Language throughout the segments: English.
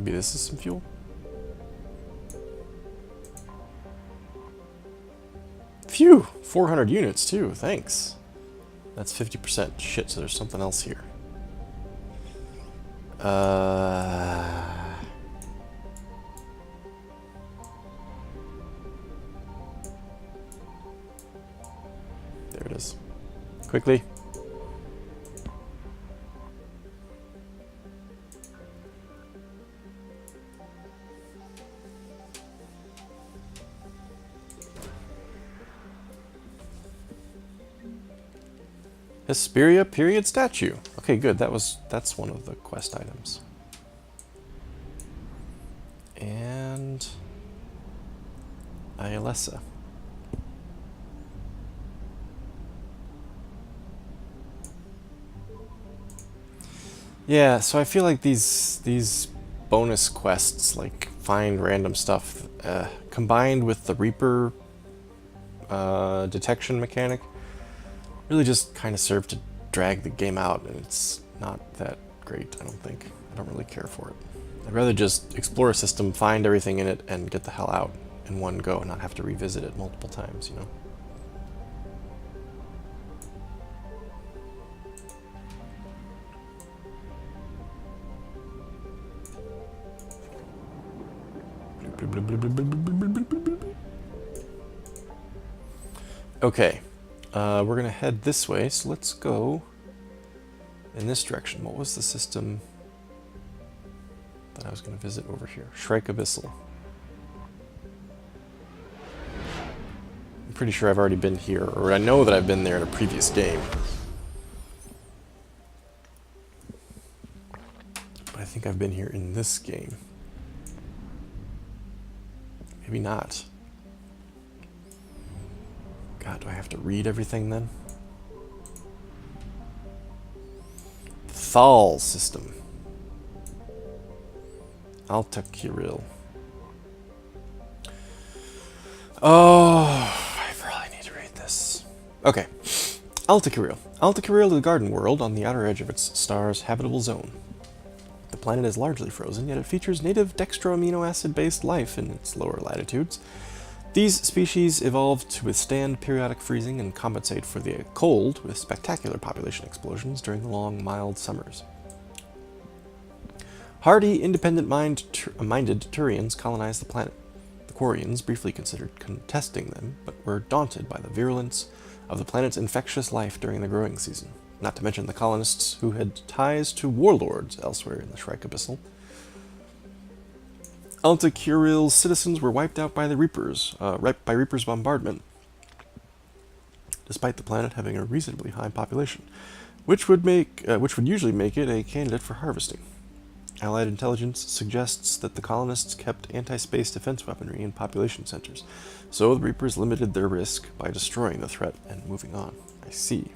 Maybe this is some fuel? Phew! 400 units too, thanks. That's 50%. Shit, so there's something else here. There it is. Quickly. Hesperia period statue. Okay, good. That's one of the quest items. And Ialessa. Yeah, so I feel like these bonus quests, like find random stuff, combined with the Reaper detection mechanic, really just kind of serve to drag the game out, and it's not that great, I don't think. I don't really care for it. I'd rather just explore a system, find everything in it, and get the hell out in one go, and not have to revisit it multiple times, you know? Okay, we're gonna head this way, so let's go in this direction. What was the system that I was gonna visit over here? Shrike Abyssal. I'm pretty sure I've already been here, or I know that I've been there in a previous game. But I think I've been here in this game. Maybe not. God, do I have to read everything then? Thal system. Altakiril. Oh, I really need to read this. Okay. Altakiril. Altakiril is a garden world on the outer edge of its star's habitable zone. The planet is largely frozen, yet it features native dextroamino acid-based life in its lower latitudes. These species evolved to withstand periodic freezing and compensate for the cold with spectacular population explosions during the long, mild summers. Hardy, independent-minded Turians colonized the planet. The Quarians briefly considered contesting them, but were daunted by the virulence of the planet's infectious life during the growing season, not to mention the colonists who had ties to warlords elsewhere in the Shrike Abyssal. Altakiril's citizens were wiped out by the Reapers, by Reaper's bombardment, despite the planet having a reasonably high population, which would usually make it a candidate for harvesting. Allied intelligence suggests that the colonists kept anti-space defense weaponry in population centers, so the Reapers limited their risk by destroying the threat and moving on. I see.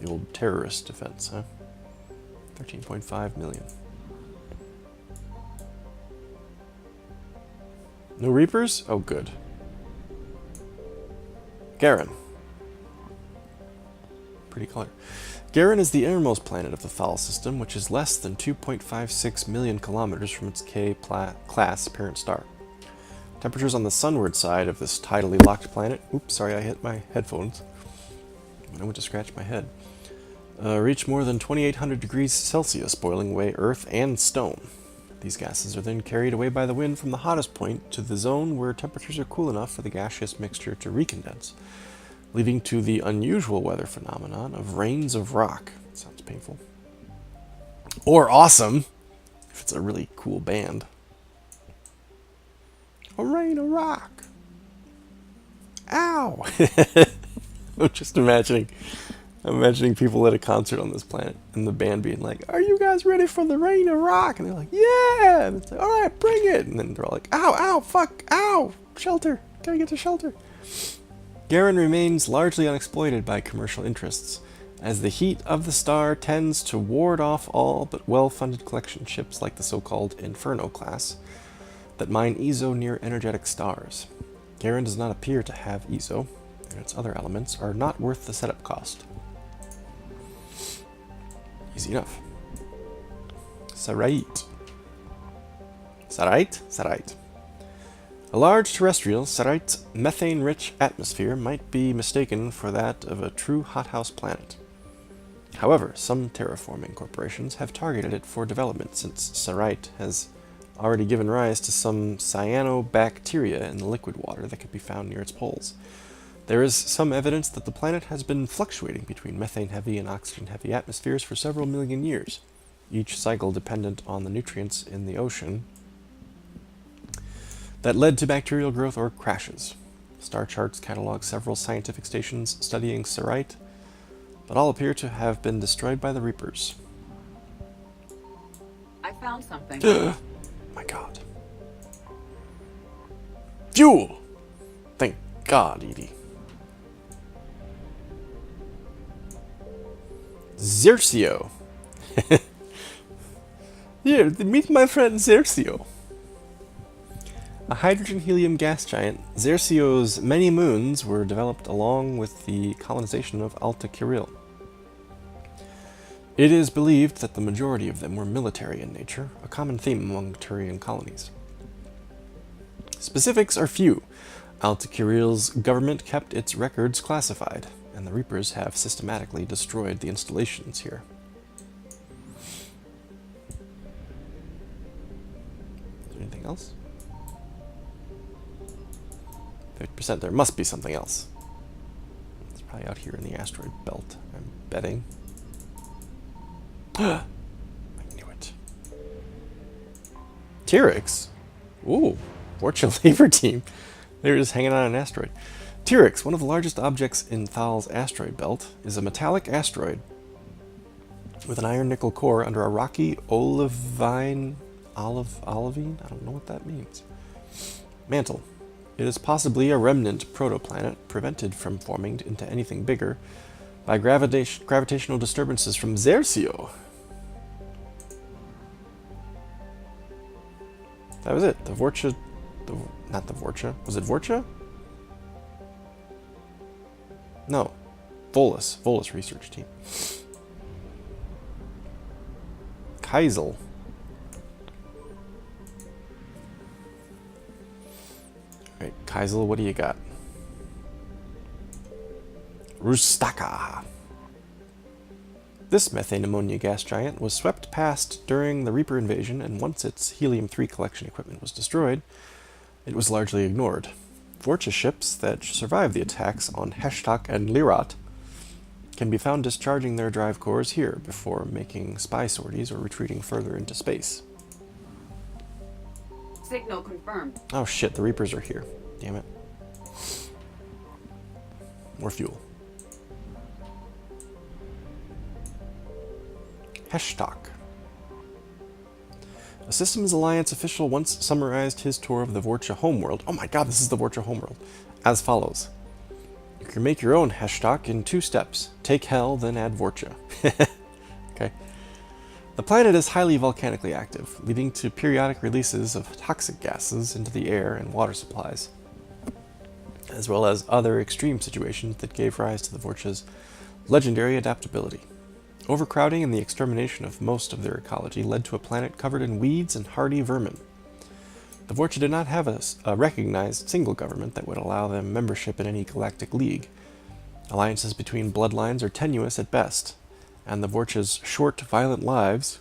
The old terrorist defense, huh? 13.5 million. No Reapers? Oh, good. Garen. Pretty color. Garen is the innermost planet of the Thal system, which is less than 2.56 million kilometers from its K-class parent star. Temperatures on the sunward side of this tidally locked planet... Oops, sorry, I hit my headphones when I went to scratch my head. Reach more than 2,800 degrees Celsius, boiling away earth and stone. These gases are then carried away by the wind from the hottest point to the zone where temperatures are cool enough for the gaseous mixture to recondense, leading to the unusual weather phenomenon of rains of rock. Sounds painful. Or awesome, if it's a really cool band. A rain of rock. Ow! I'm just imagining people at a concert on this planet and the band being like, "Are you guys ready for the rain of rock?" And they're like, "Yeah!" And it's like, "All right, bring it!" And then they're all like, "Ow, ow, fuck, ow! Shelter! Gotta get to shelter!" Garen remains largely unexploited by commercial interests, as the heat of the star tends to ward off all but well-funded collection ships like the so-called Inferno class that mine Ezo near energetic stars. Garen does not appear to have Ezo, and its other elements are not worth the setup cost. Easy enough. Sarait. Sarite? Sarite. A large terrestrial, Sarite's methane-rich atmosphere might be mistaken for that of a true hothouse planet. However, some terraforming corporations have targeted it for development since Sarite has already given rise to some cyanobacteria in the liquid water that can be found near its poles. There is some evidence that the planet has been fluctuating between methane-heavy and oxygen-heavy atmospheres for several million years, each cycle dependent on the nutrients in the ocean that led to bacterial growth or crashes. Star charts catalog several scientific stations studying Sarite, but all appear to have been destroyed by the Reapers. I found something. My God. Fuel! Thank God, Edie. Xerxio. Here, meet my friend Xerxio. A hydrogen-helium gas giant, Xerxio's many moons were developed along with the colonization of Alta Kiril. It is believed that the majority of them were military in nature, a common theme among Turian colonies. Specifics are few. Alta Kiril's government kept its records classified, and the Reapers have systematically destroyed the installations here. Is there anything else? 50%. There must be something else. It's probably out here in the asteroid belt, I'm betting. I knew it. T-Rex? Ooh, Vorcha Labor Team. They're just hanging on an asteroid. T-Rex, one of the largest objects in Thal's asteroid belt, is a metallic asteroid with an iron-nickel core under a rocky olivine... olivine? I don't know what that means. Mantle. It is possibly a remnant protoplanet prevented from forming into anything bigger by gravitational disturbances from Xerxio. That was it. The Vorcha... not the Vorcha. Was it Vorcha? No. Volus. Volus research team. Kaisel. Alright, Kaisel, what do you got? Rustaka. This methane ammonia gas giant was swept past during the Reaper invasion, and once its helium-3 collection equipment was destroyed, it was largely ignored. Vorcha ships that survived the attacks on Heshtak and Lirat can be found discharging their drive cores here before making spy sorties or retreating further into space. Signal confirmed. Oh shit, the Reapers are here. Damn it. More fuel. Heshtak. A Systems Alliance official once summarized his tour of the Vorcha homeworld. Oh my god, this is the Vorcha homeworld. As follows. You can make your own Heshtak in 2 steps. Take Hell, then add Vorcha. Okay. The planet is highly volcanically active, leading to periodic releases of toxic gases into the air and water supplies, as well as other extreme situations that gave rise to the Vorcha's legendary adaptability. Overcrowding and the extermination of most of their ecology led to a planet covered in weeds and hardy vermin. The Vorcha did not have a recognized single government that would allow them membership in any galactic league. Alliances between bloodlines are tenuous at best, and the Vorcha's short, violent lives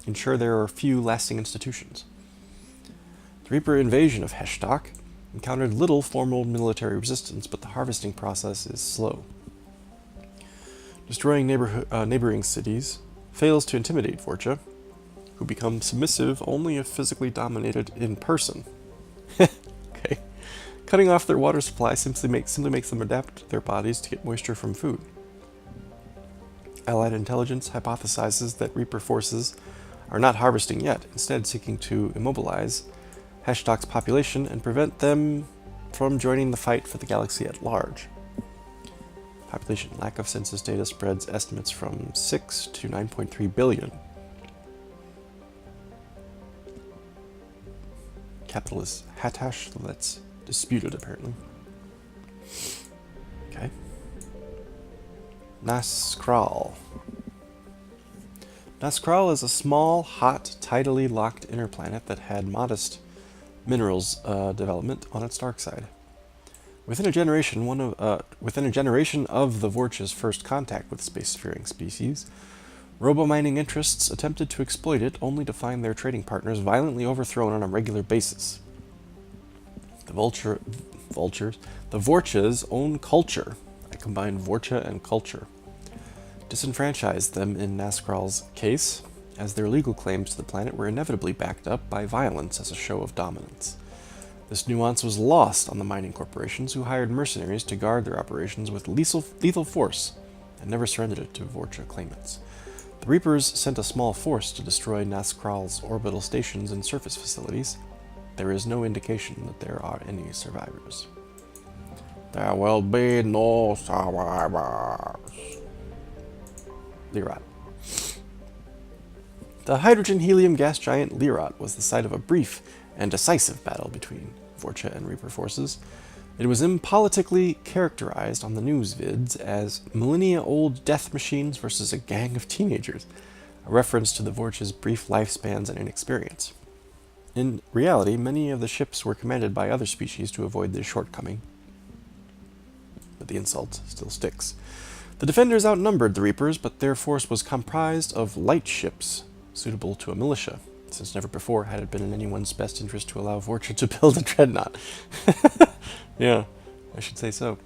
ensure there are few lasting institutions. The Reaper invasion of Heshtak encountered little formal military resistance, but the harvesting process is slow. Destroying neighboring cities fails to intimidate Vorcha, who become submissive only if physically dominated in person. Okay. Cutting off their water supply simply makes them adapt their bodies to get moisture from food. Allied intelligence hypothesizes that Reaper forces are not harvesting yet, instead seeking to immobilize Heshtak's population and prevent them from joining the fight for the galaxy at large. Population lack of census data spreads estimates from 6 to 9.3 billion. Capital is Hatash, so that's disputed apparently. Okay. Nazkral is a small, hot, tidally locked inner planet that had modest minerals development on its dark side. Within a generation of the Vorch's first contact with spacefaring species, robo-mining interests attempted to exploit it, only to find their trading partners violently overthrown on a regular basis. The Vorch's own culture, I combined Vorcha and culture, disenfranchised them in Nazkral's case, as their legal claims to the planet were inevitably backed up by violence as a show of dominance. This nuance was lost on the mining corporations, who hired mercenaries to guard their operations with lethal force, and never surrendered it to Vorcha claimants. The Reapers sent a small force to destroy Nazkral's orbital stations and surface facilities. There is no indication that there are any survivors. There will be no survivors. Lyrat. The hydrogen-helium gas giant Lyrat was the site of a brief and decisive battle between Vorcha and Reaper forces. It was impolitically characterized on the news vids as millennia-old death machines versus a gang of teenagers, a reference to the Vorcha's brief lifespans and inexperience. In reality, many of the ships were commanded by other species to avoid this shortcoming, but the insult still sticks. The defenders outnumbered the Reapers, but their force was comprised of light ships, suitable to a militia, since never before had it been in anyone's best interest to allow Vorcha to build a dreadnought. Yeah, I should say so.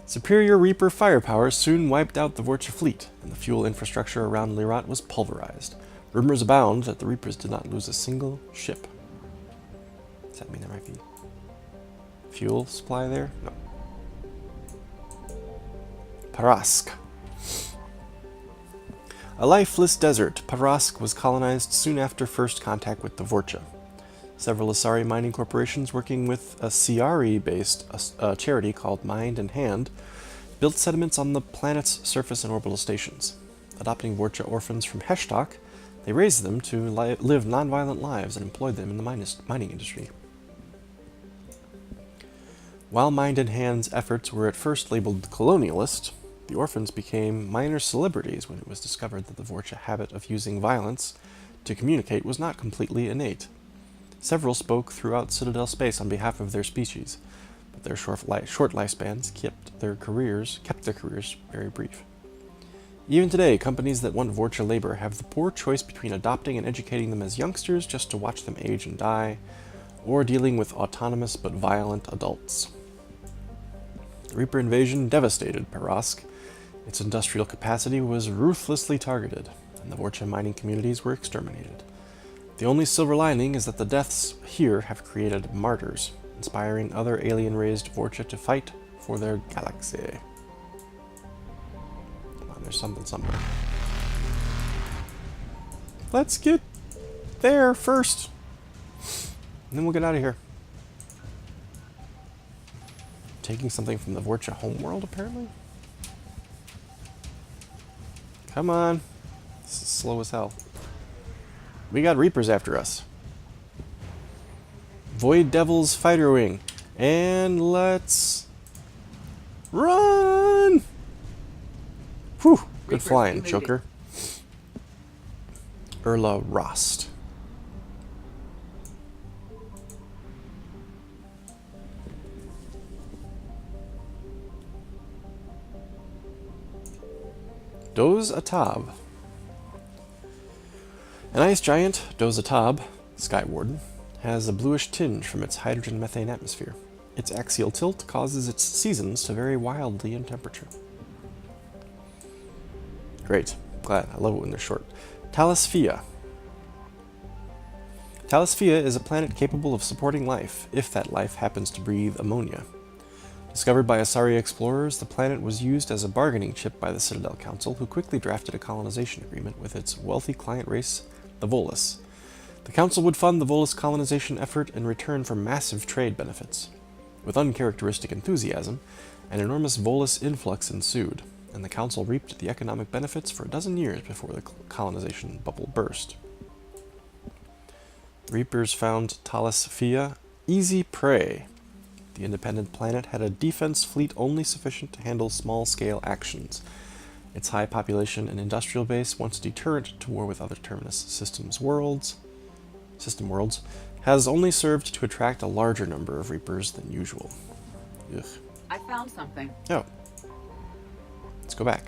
Superior Reaper firepower soon wiped out the Vorcha fleet, and the fuel infrastructure around Lyrat was pulverized. Rumors abound that the Reapers did not lose a single ship. Does that mean there might be fuel supply there? No. Parask. A lifeless desert, Parask was colonized soon after first contact with the Vorcha. Several Asari mining corporations working with a Ciari-based charity called Mind and Hand built settlements on the planet's surface and orbital stations. Adopting Vorcha orphans from Heshtok, they raised them to live non-violent lives and employed them in the mining industry. While Mind and Hand's efforts were at first labeled colonialist, the orphans became minor celebrities when it was discovered that the Vorcha habit of using violence to communicate was not completely innate. Several spoke throughout Citadel space on behalf of their species, but their short lifespans kept their careers very brief. Even today, companies that want Vorcha labor have the poor choice between adopting and educating them as youngsters just to watch them age and die, or dealing with autonomous but violent adults. The Reaper invasion devastated Parask. Its industrial capacity was ruthlessly targeted, and the Vorcha mining communities were exterminated. The only silver lining is that the deaths here have created martyrs, inspiring other alien-raised Vorcha to fight for their galaxy. Come on, there's something somewhere. Let's get there first, and then we'll get out of here. Taking something from the Vorcha homeworld, apparently? Come on. This is slow as hell. We got Reapers after us. Void Devil's Fighter Wing. And let's run! Whew. Good Reapers flying, reloaded. Joker. Urla Rost. Doz Atab. An ice giant, Doz Atab, Sky Warden, has a bluish tinge from its hydrogen-methane atmosphere. Its axial tilt causes its seasons to vary wildly in temperature. Great. Glad. I love it when they're short. Talisphia. Talisphia is a planet capable of supporting life, if that life happens to breathe ammonia. Discovered by Asari explorers, the planet was used as a bargaining chip by the Citadel Council, who quickly drafted a colonization agreement with its wealthy client race, the Volus. The Council would fund the Volus colonization effort in return for massive trade benefits. With uncharacteristic enthusiasm, an enormous Volus influx ensued, and the Council reaped the economic benefits for a dozen years before the colonization bubble burst. Reapers found Talisphia easy prey. The independent planet had a defense fleet only sufficient to handle small-scale actions. Its high population and industrial base, once a deterrent to war with other Terminus system worlds, has only served to attract a larger number of Reapers than usual. Ugh. I found something. Oh. Let's go back.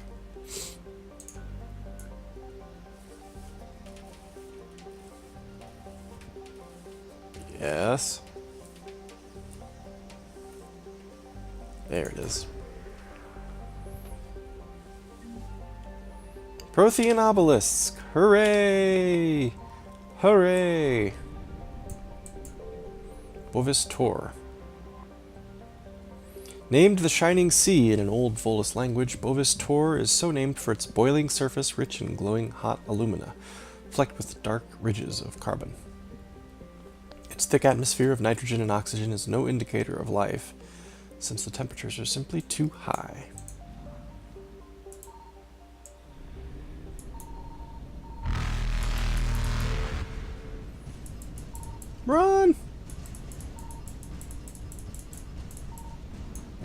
Yes. There it is. Prothean obelisk! Hooray! Hooray! Bovis Tor. Named the Shining Sea in an old Volus language, Bovis Tor is so named for its boiling surface rich in glowing hot alumina, flecked with dark ridges of carbon. Its thick atmosphere of nitrogen and oxygen is no indicator of life, since the temperatures are simply too high. Run!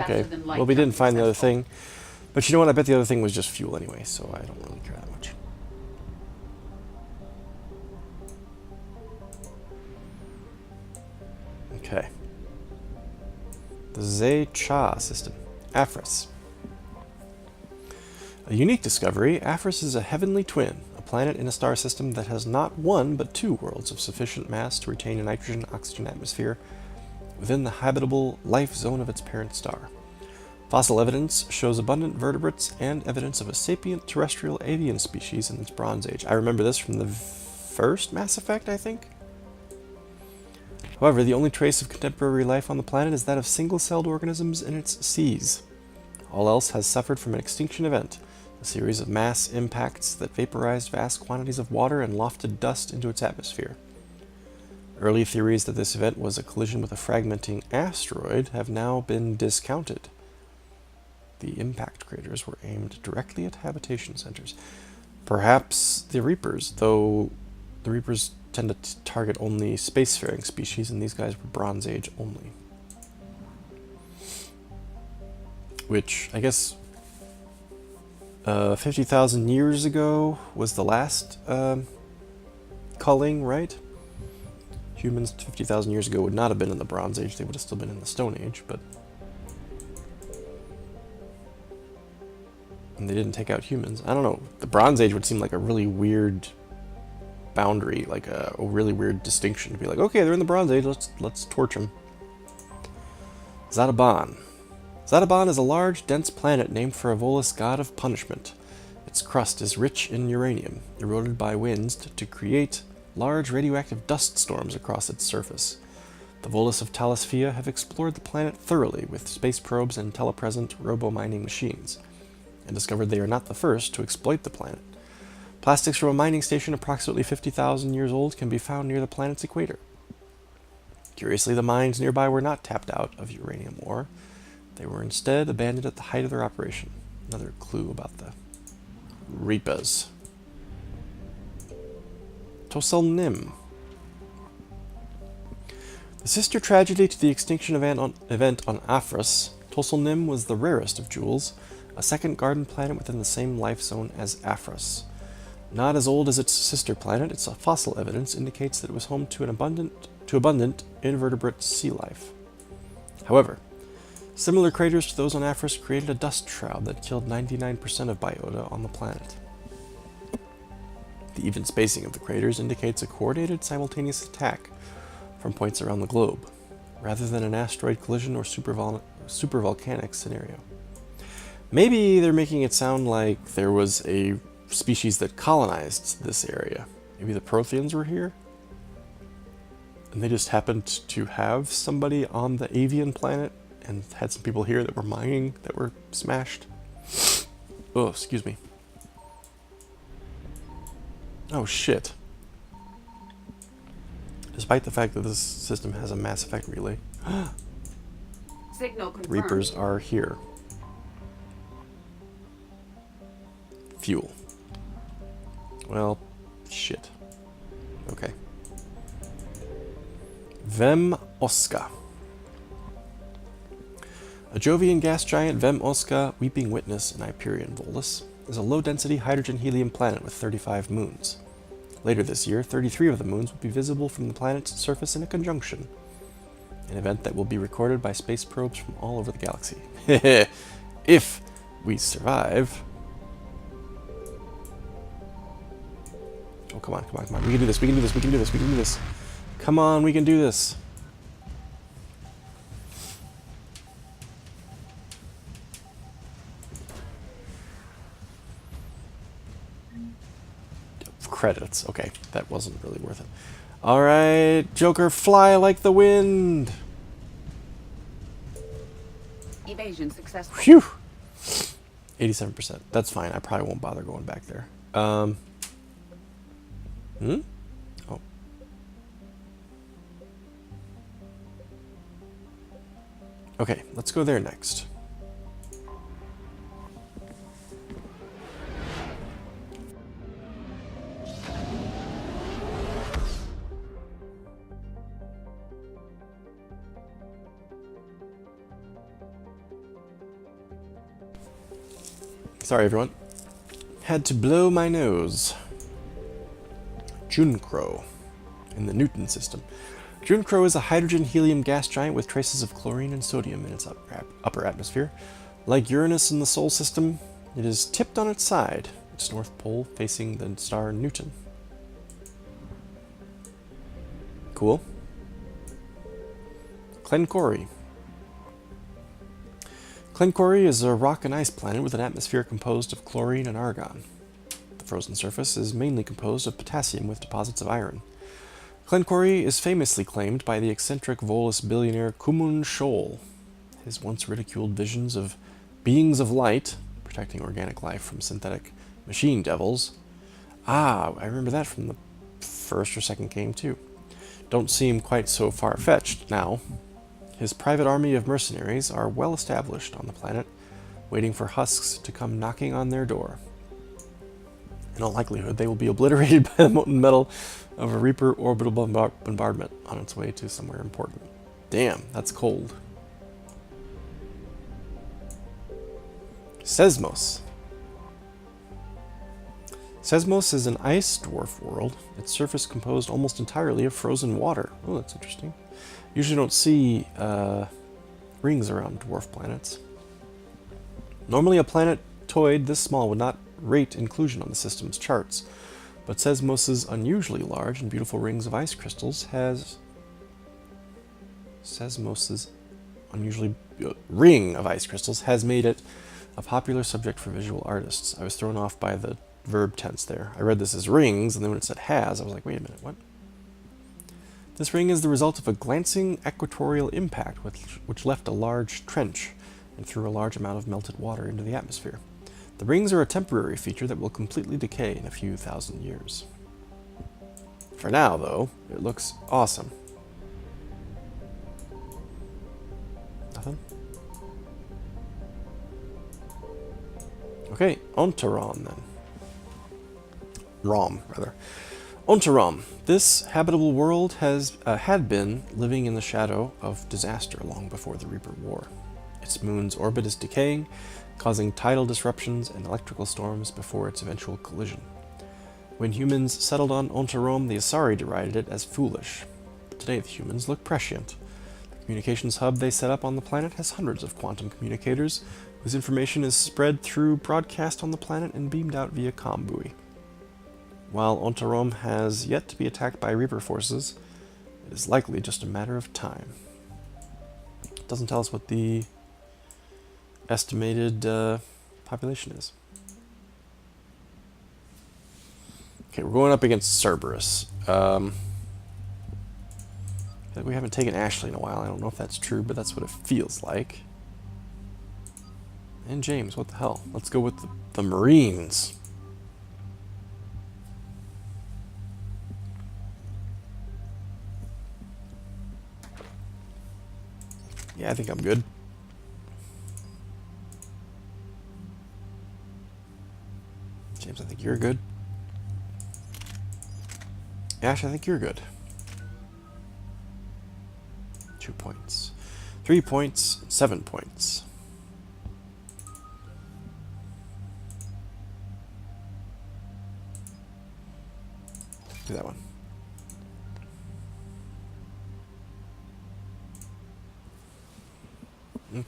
Okay, Faster than light well, we didn't jump find the other successful. thing. But you know what? I bet the other thing was just fuel anyway, so I don't really care that much. Okay. The Zhe-Cha system. Aphros. A unique discovery, Aphros is a heavenly twin, a planet in a star system that has not one but two worlds of sufficient mass to retain a nitrogen-oxygen atmosphere within the habitable life zone of its parent star. Fossil evidence shows abundant vertebrates and evidence of a sapient terrestrial avian species in its Bronze Age. I remember this from the first Mass Effect, I think? However, the only trace of contemporary life on the planet is that of single-celled organisms in its seas. All else has suffered from an extinction event, a series of mass impacts that vaporized vast quantities of water and lofted dust into its atmosphere. Early theories that this event was a collision with a fragmenting asteroid have now been discounted. The impact craters were aimed directly at habitation centers. Perhaps the Reapers, though the Reapers tend to target only spacefaring species, and these guys were Bronze Age only. Which, I guess, 50,000 years ago was the last culling, right? Humans 50,000 years ago would not have been in the Bronze Age, they would have still been in the Stone Age, but... And they didn't take out humans. I don't know. The Bronze Age would seem like a really weird boundary, like a really weird distinction to be like, okay, they're in the Bronze Age, let's torch them. Zadaban. Zadaban is a large, dense planet named for a Volus god of punishment. Its crust is rich in uranium, eroded by winds to create large radioactive dust storms across its surface. The Volus of Talisphia have explored the planet thoroughly with space probes and telepresent robo-mining machines, and discovered they are not the first to exploit the planet. Plastics from a mining station approximately 50,000 years old can be found near the planet's equator. Curiously, the mines nearby were not tapped out of uranium ore. They were instead abandoned at the height of their operation. Another clue about the Reapers. Tosel Nim. The sister tragedy to the extinction event on Aphros, Tosel Nim was the rarest of jewels, a second garden planet within the same life zone as Aphros. Not as old as its sister planet, its fossil evidence indicates that it was home to abundant invertebrate sea life. However, similar craters to those on Aphros created a dust shroud that killed 99% of biota on the planet. The even spacing of the craters indicates a coordinated simultaneous attack from points around the globe, rather than an asteroid collision or supervolcanic scenario. Maybe they're making it sound like there was a species that colonized this area. Maybe the Protheans were here? And they just happened to have somebody on the avian planet and had some people here that were mining that were smashed. Oh, excuse me. Oh, shit. Despite the fact that this system has a Mass Effect relay, Signal confirmed. Reapers are here. Fuel. Well, shit. Okay. Vem Oska. A Jovian gas giant, Vem Oska, weeping witness in Hyperion Volus, is a low-density hydrogen-helium planet with 35 moons. Later this year, 33 of the moons will be visible from the planet's surface in a conjunction, an event that will be recorded by space probes from all over the galaxy. If we survive. Oh, come on, come on, come on. We can do this, we can do this, we can do this, we can do this. Come on, we can do this. Credits. Okay, that wasn't really worth it. Alright, Joker, fly like the wind! Evasion successful. Phew! 87%. That's fine. I probably won't bother going back there. Oh. Okay, let's go there next. Sorry, everyone. Had to blow my nose. Juncro in the Newton system. Juncro is a hydrogen-helium gas giant with traces of chlorine and sodium in its upper atmosphere. Like Uranus in the Sol system, it is tipped on its side, its north pole facing the star Newton. Cool. Clencori. Clencori is a rock and ice planet with an atmosphere composed of chlorine and argon. The frozen surface is mainly composed of potassium with deposits of iron. Clencori is famously claimed by the eccentric Volus billionaire Kumun Shoal. His once ridiculed visions of beings of light, protecting organic life from synthetic machine devils. Ah, I remember that from the first or second game too. Don't seem quite so far-fetched now. His private army of mercenaries are well established on the planet, waiting for husks to come knocking on their door. In all likelihood, they will be obliterated by the molten metal of a Reaper orbital bombardment on its way to somewhere important. Damn, that's cold. Seismos. Seismos is an ice dwarf world, its surface composed almost entirely of frozen water. Oh, that's interesting. Usually don't see rings around dwarf planets. Normally a planetoid this small would not rate inclusion on the system's charts, but Seismos' unusually large and beautiful rings of ice crystals has... Seismos' unusually ring of ice crystals has made it a popular subject for visual artists. I was thrown off by the verb tense there. I read this as rings, and then when it said has, I was like, wait a minute, what? This ring is the result of a glancing equatorial impact which left a large trench and threw a large amount of melted water into the atmosphere. The rings are a temporary feature that will completely decay in a few thousand years. For now, though, it looks awesome. Nothing? Okay, Ontarom then. Rom, rather. Ontarom. This habitable world had been living in the shadow of disaster long before the Reaper War. Its moon's orbit is decaying, causing tidal disruptions and electrical storms before its eventual collision. When humans settled on Ontarom, the Asari derided it as foolish. But today the humans look prescient. The communications hub they set up on the planet has hundreds of quantum communicators, whose information is spread through broadcast on the planet and beamed out via comm buoy. While Ontarom has yet to be attacked by Reaper forces, it is likely just a matter of time. It doesn't tell us what the estimated population is. Okay, we're going up against Cerberus. We haven't taken Ashley in a while. I don't know if that's true, but that's what it feels like. And James, what the hell? Let's go with the Marines. Yeah, I think I'm good. James, I think you're good. Ash, I think you're good. 2 points. 3 points. 7 points. Do that one.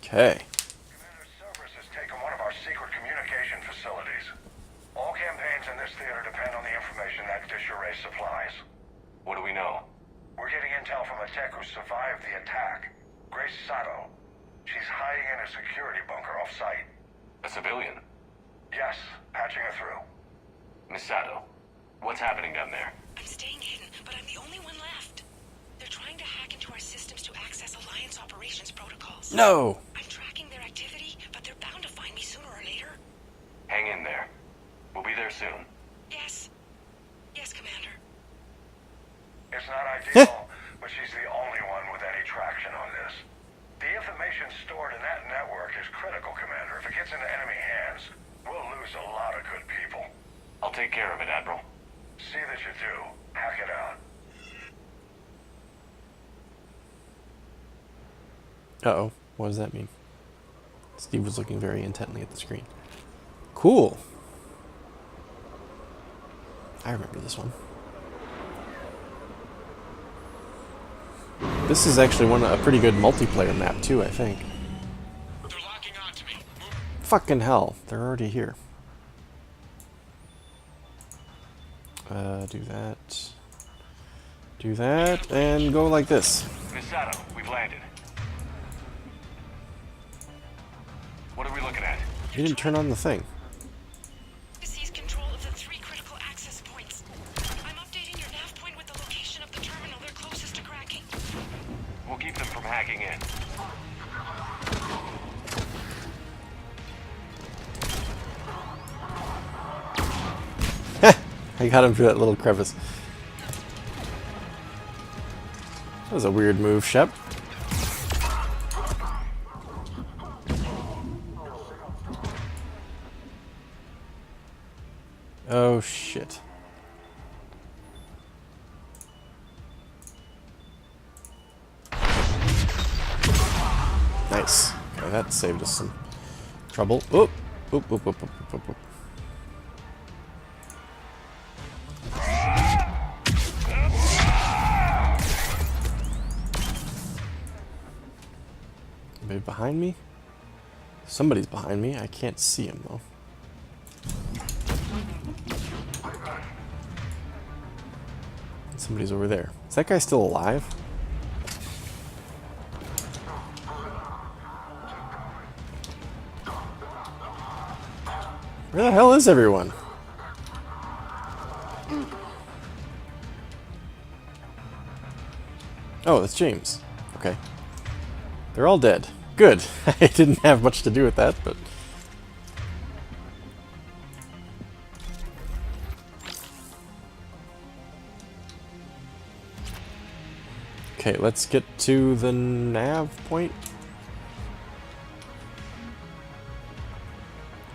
Okay. Commander Cerberus has taken one of our secret communication facilities. All campaigns in this theater depend on the information that dish array supplies. What do we know? We're getting intel from a tech who survived the attack. Grace Sato. She's hiding in a security bunker off-site. A civilian? Yes, patching her through. Miss Sato, what's happening down there? I'm staying hidden, but I'm the only one left. They're trying to hack into our systems to access Alliance operations protocols. No! I'm tracking their activity, but they're bound to find me sooner or later. Hang in there. We'll be there soon. Yes. Yes, Commander. It's not ideal, but she's the only one with any traction on this. The information stored in that network is critical, Commander. If it gets into enemy hands, we'll lose a lot of good people. I'll take care of it, Admiral. See that you do. Hack it out. Uh-oh. What does that mean? Steve was looking very intently at the screen. Cool. I remember this one. This is actually a pretty good multiplayer map too, I think. They're locking on to me. Fucking hell, they're already here. Do that. Do that, and go like this. Miss Sato, we've landed. What are we looking at? You didn't turn on the thing. To seize control of the 3 critical access points. I'm updating your nav point with the location of the terminal they're closest to cracking. We'll keep them from hacking in. I got him through that little crevice. That was a weird move, Shep. Oh, shit. Nice. Okay, that saved us some trouble. Oop! Oop, oop, oop, oop, oop, oop. Anybody behind me? Somebody's behind me. I can't see him, though. Somebody's over there. Is that guy still alive? Where the hell is everyone? Oh, that's James. Okay. They're all dead. Good. I didn't have much to do with that, but... Okay, let's get to the nav point.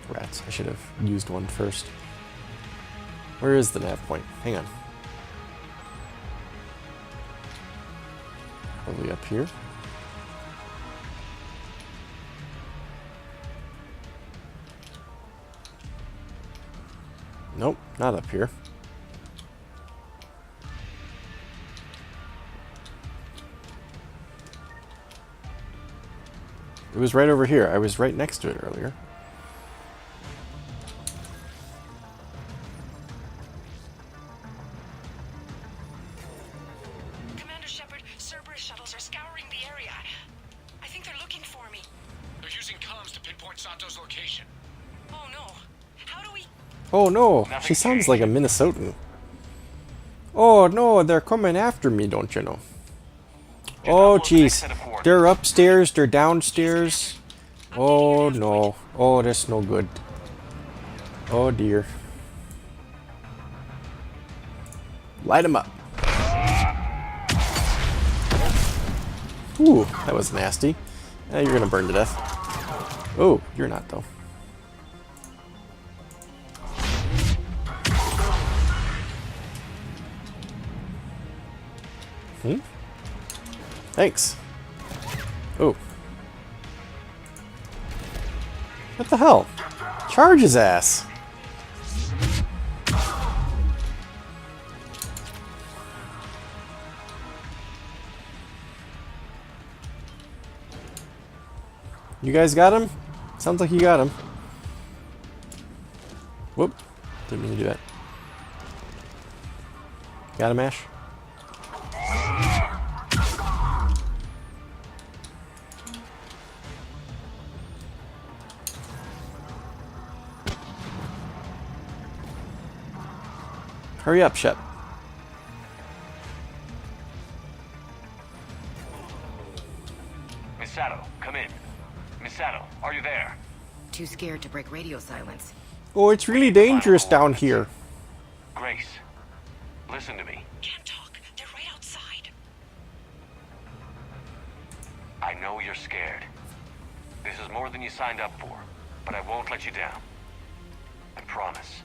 Rats, I should have used one first. Where is the nav point? Hang on. Probably up here. Nope, not up here. It was right over here. I was right next to it earlier. Commander Shepard, Cerberus shuttles are scouring the area. I think they're looking for me. They're using comms to pinpoint Sato's location. Oh no. How do we... Oh no, she sounds like a Minnesotan. Oh no, they're coming after me, don't you know? Oh jeez, they're upstairs, they're downstairs. Oh no, oh that's no good. Oh dear. Light them up. Ooh, that was nasty. You're gonna burn to death. Oh, you're not though. Thanks. Oh. What the hell? Charge his ass. You guys got him? Sounds like you got him. Whoop. Didn't mean to do that. Got him, Ash? Hurry up, Shep. Miss Sato, come in. Miss Sato, are you there? Too scared to break radio silence. Oh, it's really dangerous down here. Grace, listen to me. Can't talk. They're right outside. I know you're scared. This is more than you signed up for, but I won't let you down. I promise.